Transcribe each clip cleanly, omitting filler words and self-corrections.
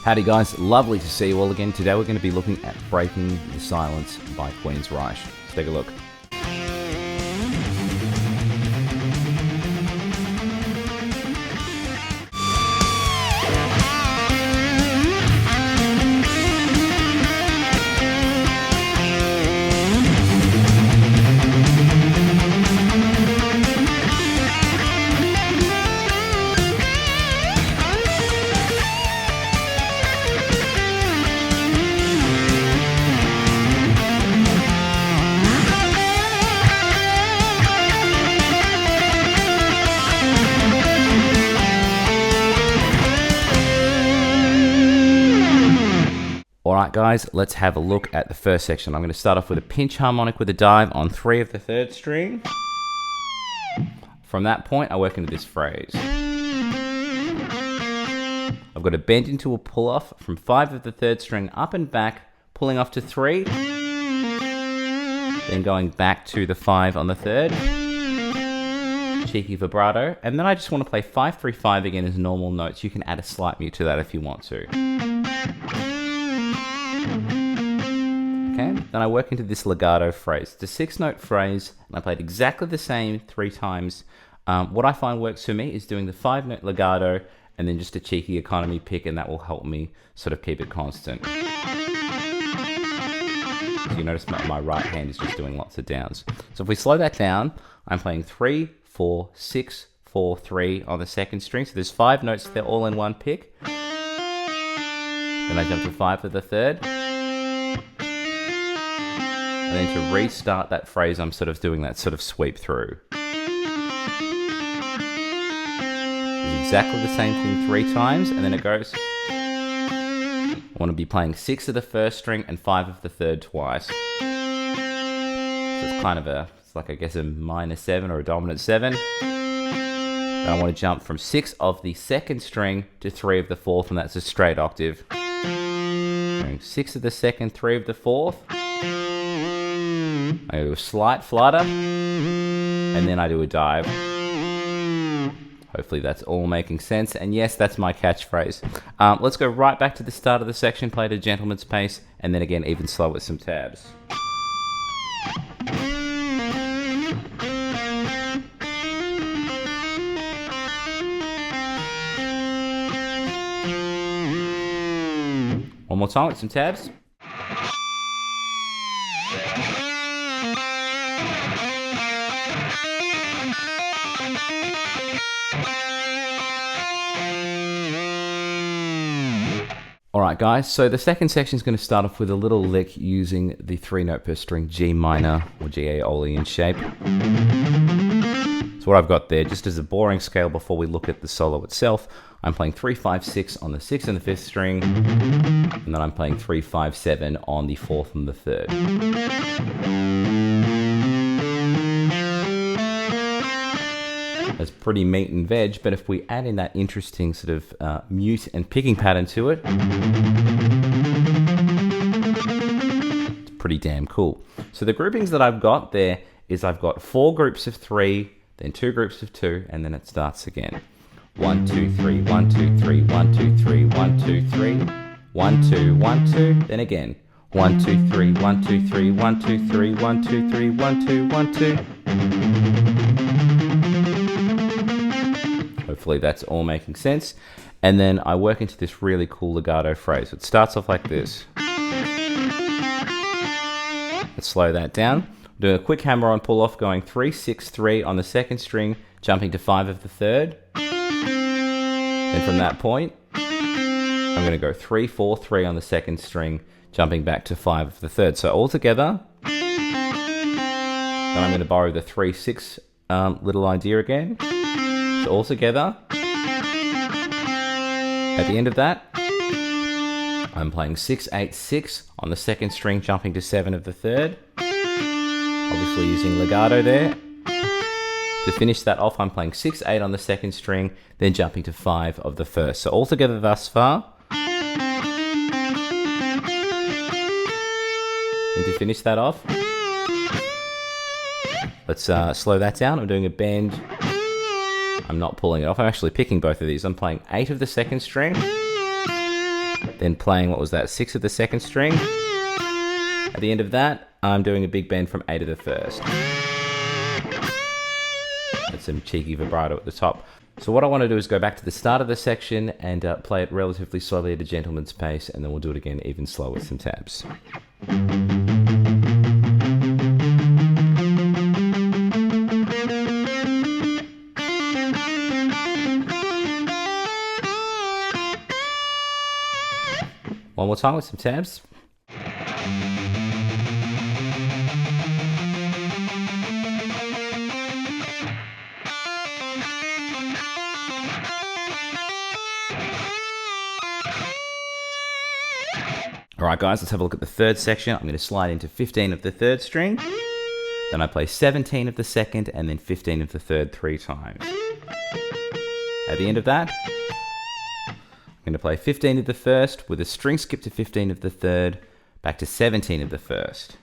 Howdy guys, lovely to see you all again. Today we're going to be looking at Breaking the Silence by Queensrÿche. Let's take a look. Alright guys, let's have a look at the first section. I'm going to start off with a pinch harmonic with a dive on 3 of the 3rd string. From that point, I work into this phrase. I've got a bend into a pull off from 5 of the 3rd string up and back, pulling off to 3, then going back to the 5 on the 3rd, cheeky vibrato, and then I just want to play 5-3-5 again as normal notes. You can add a slight mute to that if you want to. Okay, then I work into this legato phrase. It's a 6-note phrase, and I played exactly the same 3 times. What I find works for me is doing the 5-note legato and then just a cheeky economy pick, and that will help me sort of keep it constant. So you notice my right hand is just doing lots of downs. So if we slow that down, I'm playing 3, 4, 6, 4, 3 on the 2nd string. So there's 5 notes, they're all in one pick. Then I jump to 5 for the 3rd. And then to restart that phrase, I'm sort of doing that sort of sweep through. It's exactly the same thing 3 times, and then it goes. I want to be playing 6 of the 1st string and 5 of the 3rd twice. So it's kind of it's like I guess a minor 7 or a dominant 7. Then I want to jump from 6 of the 2nd string to 3 of the 4th, and that's a straight octave. 6 of the 2nd, 3 of the 4th. I do a slight flutter, and then I do a dive. Hopefully that's all making sense, and yes, that's my catchphrase. Let's go right back to the start of the section, play at a gentleman's pace, and then again even slow with some tabs. One more time with some tabs. Alright guys, so the second section is going to start off with a little lick using the 3-note per string G minor or G Aeolian shape. So what I've got there, just as a boring scale before we look at the solo itself, I'm playing 3-5-6 on the 6th and the 5th string, and then I'm playing 3-5-7 on the 4th and the 3rd. That's pretty meat and veg, but if we add in that interesting sort of mute and picking pattern to it, it's pretty damn cool. So the groupings that I've got there is I've got 4 groups of 3, then 2 groups of 2, and then it starts again. 1, 2, 3, 1, 2, 3, 1, 2, 3, 1, 2, 3, 1, 2, 1, 2, then again. 1, 2, 3, 1, 2, 3, 1, 2, 3, 1, 2, 3, 1, 2, 1, 2. Hopefully that's all making sense. And then I work into this really cool legato phrase. It starts off like this. Let's slow that down. I'm doing a quick hammer-on pull-off, going 3-6-3 on the 2nd string, jumping to 5 of the 3rd. Then from that point, I'm going to go 3-4-3 on the 2nd string, jumping back to 5 of the 3rd. So all together, then I'm going to borrow the 3-6 little idea again. So all together, at the end of that, I'm playing 6-8-6 on the 2nd string, jumping to 7 of the 3rd. Obviously using legato there. To finish that off, I'm playing 6-8 on the 2nd string, then jumping to 5 of the 1st. So all together thus far. And to finish that off, let's slow that down. I'm doing a bend. I'm not pulling it off. I'm actually picking both of these. I'm playing 8 of the 2nd string, then playing, what was that, 6 of the second string. At the end of that, I'm doing a big bend from 8 of the first. And some cheeky vibrato at the top. So what I want to do is go back to the start of the section and play it relatively slowly at a gentleman's pace, and then we'll do it again even slower with some tabs. One more time with some tabs. Alright guys, let's have a look at the third section. I'm going to slide into 15 of the third string. Then I play 17 of the second and then 15 of the third 3 times. At the end of that, I'm going to play 15 of the first with a string skip to 15 of the third, back to 17 of the first.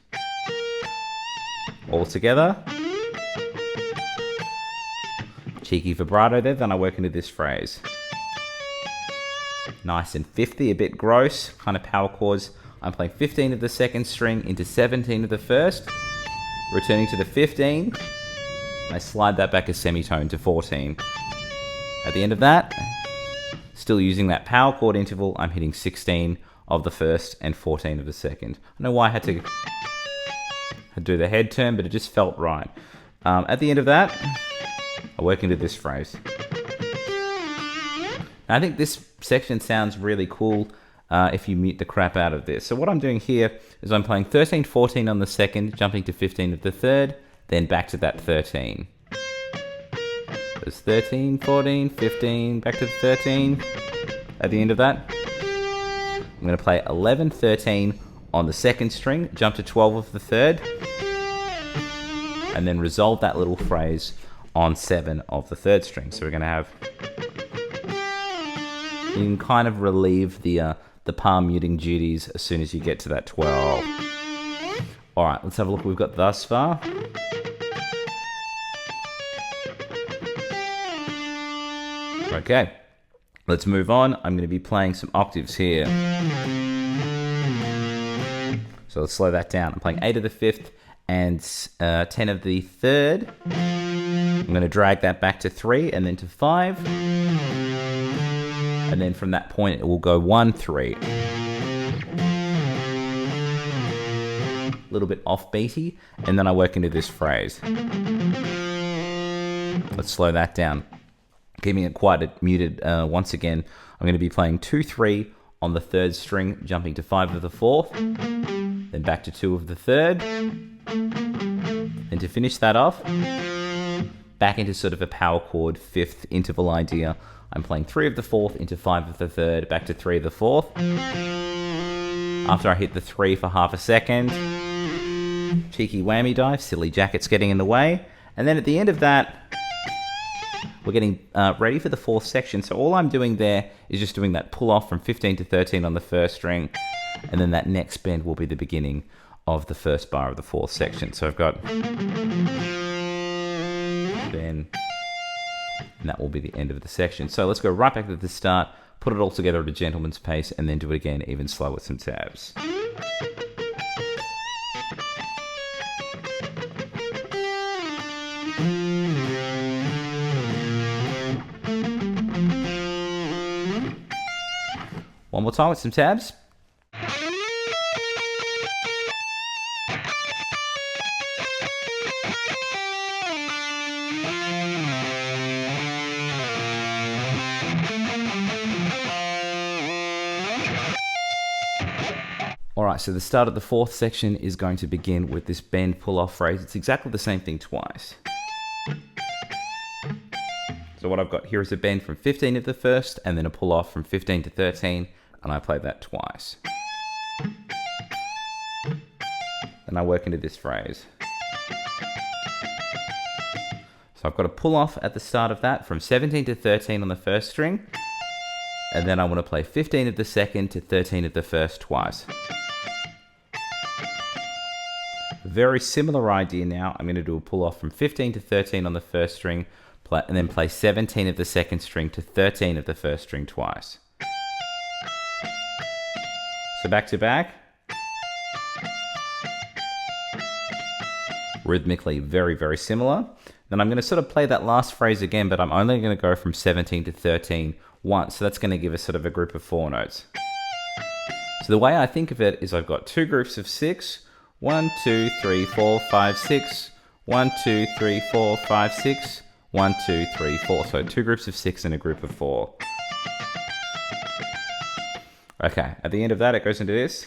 All together. Cheeky vibrato there, then I work into this phrase. Nice and 50, a bit gross, kind of power chords. I'm playing 15 of the second string into 17 of the first, returning to the 15. I slide that back a semitone to 14. At the end of that, still using that power chord interval, I'm hitting 16 of the first and 14 of the second. I don't know why I had to do the head turn, but it just felt right. At the end of that, I work into this phrase. Now, I think this section sounds really cool if you mute the crap out of this. So what I'm doing here is I'm playing 13, 14 on the second, jumping to 15 of the third, then back to that 13. There's 13, 14, 15, back to the 13. At the end of that, I'm going to play 11, 13 on the second string, jump to 12 of the third, and then resolve that little phrase on 7 of the third string. So we're going to have... You can kind of relieve the palm muting duties as soon as you get to that 12. Alright, let's have a look what we've got thus far. Okay, let's move on. I'm going to be playing some octaves here. So let's slow that down. I'm playing 8 of the 5th and 10 of the 3rd. I'm going to drag that back to 3 and then to 5. And then from that point, it will go 1, 3. A little bit offbeaty, and then I work into this phrase. Let's slow that down. Keeping it quite muted once again. I'm going to be playing 2, 3 on the 3rd string, jumping to 5 of the 4th, then back to 2 of the 3rd. Then to finish that off, back into sort of a power chord 5th interval idea. I'm playing 3 of the 4th into 5 of the 3rd, back to 3 of the 4th. After I hit the 3 for half a second, cheeky whammy dive, silly jackets getting in the way. And then at the end of that, we're getting ready for the 4th section. So all I'm doing there is just doing that pull off from 15 to 13 on the 1st string. And then that next bend will be the beginning of the 1st bar of the 4th section. So I've got... Then... And that will be the end of the section. So let's go right back to the start, put it all together at a gentleman's pace, and then do it again even slower with some tabs. One more time with some tabs. Alright, so the start of the 4th section is going to begin with this bend pull-off phrase. It's exactly the same thing twice. So what I've got here is a bend from 15 of the 1st, and then a pull-off from 15 to 13, and I play that twice. Then I work into this phrase. So I've got a pull-off at the start of that from 17 to 13 on the 1st string, and then I want to play 15 of the 2nd to 13 of the 1st twice. Very similar idea now. I'm going to do a pull off from 15 to 13 on the 1st string, and then play 17 of the 2nd string to 13 of the 1st string twice. So back to back. Rhythmically very, very similar. Then I'm going to sort of play that last phrase again, but I'm only going to go from 17 to 13 once. So that's going to give us sort of a group of 4 notes. So the way I think of it is I've got 2 groups of 6. 1, 2, 3, 4, 5, 6. 1, 2, 3, 4, 5, 6. 1, 2, 3, 4. So 2 groups of 6 and a group of 4. Okay, at the end of that, it goes into this.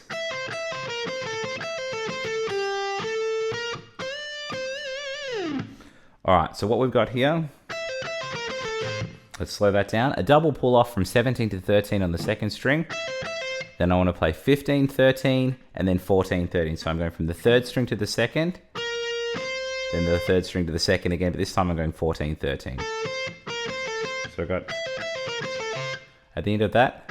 All right, so what we've got here, let's slow that down. A double pull off from 17 to 13 on the second string. Then I want to play 15, 13, and then 14, 13. So I'm going from the third string to the second, then the third string to the second again, but this time I'm going 14, 13. So I've got, at the end of that,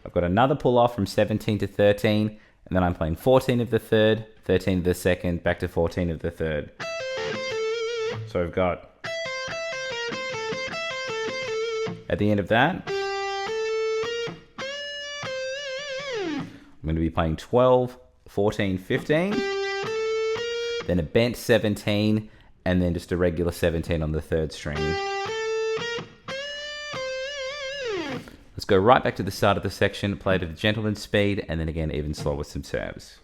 I've got another pull off from 17 to 13, and then I'm playing 14 of the third, 13 of the second, back to 14 of the third. So I've got, at the end of that, I'm going to be playing 12, 14, 15, then a bent 17, and then just a regular 17 on the third string. Let's go right back to the start of the section, play it at a gentleman's speed, and then again even slow with some tabs.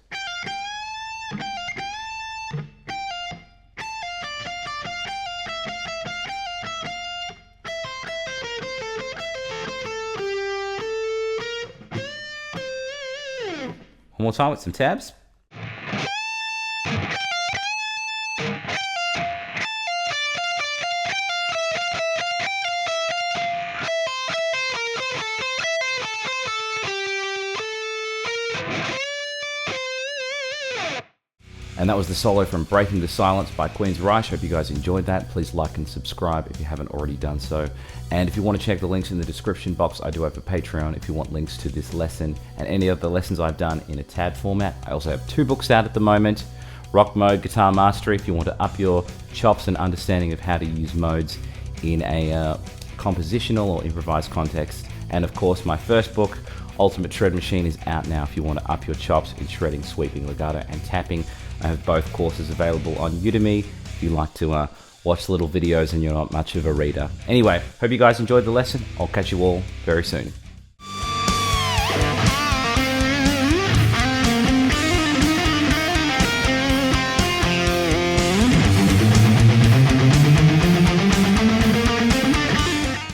One more time with some tabs. And that was the solo from Breaking the Silence by Queensrÿche. Hope you guys enjoyed that. Please like and subscribe if you haven't already done so. And if you want to check the links in the description box, I do have a Patreon if you want links to this lesson and any of the lessons I've done in a tab format. I also have 2 books out at the moment. Rock Mode, Guitar Mastery, if you want to up your chops and understanding of how to use modes in a compositional or improvised context. And of course, my first book, Ultimate Shred Machine, is out now if you want to up your chops in shredding, sweeping, legato, and tapping. I have both courses available on Udemy if you like to watch little videos and you're not much of a reader. Anyway, hope you guys enjoyed the lesson. I'll catch you all very soon.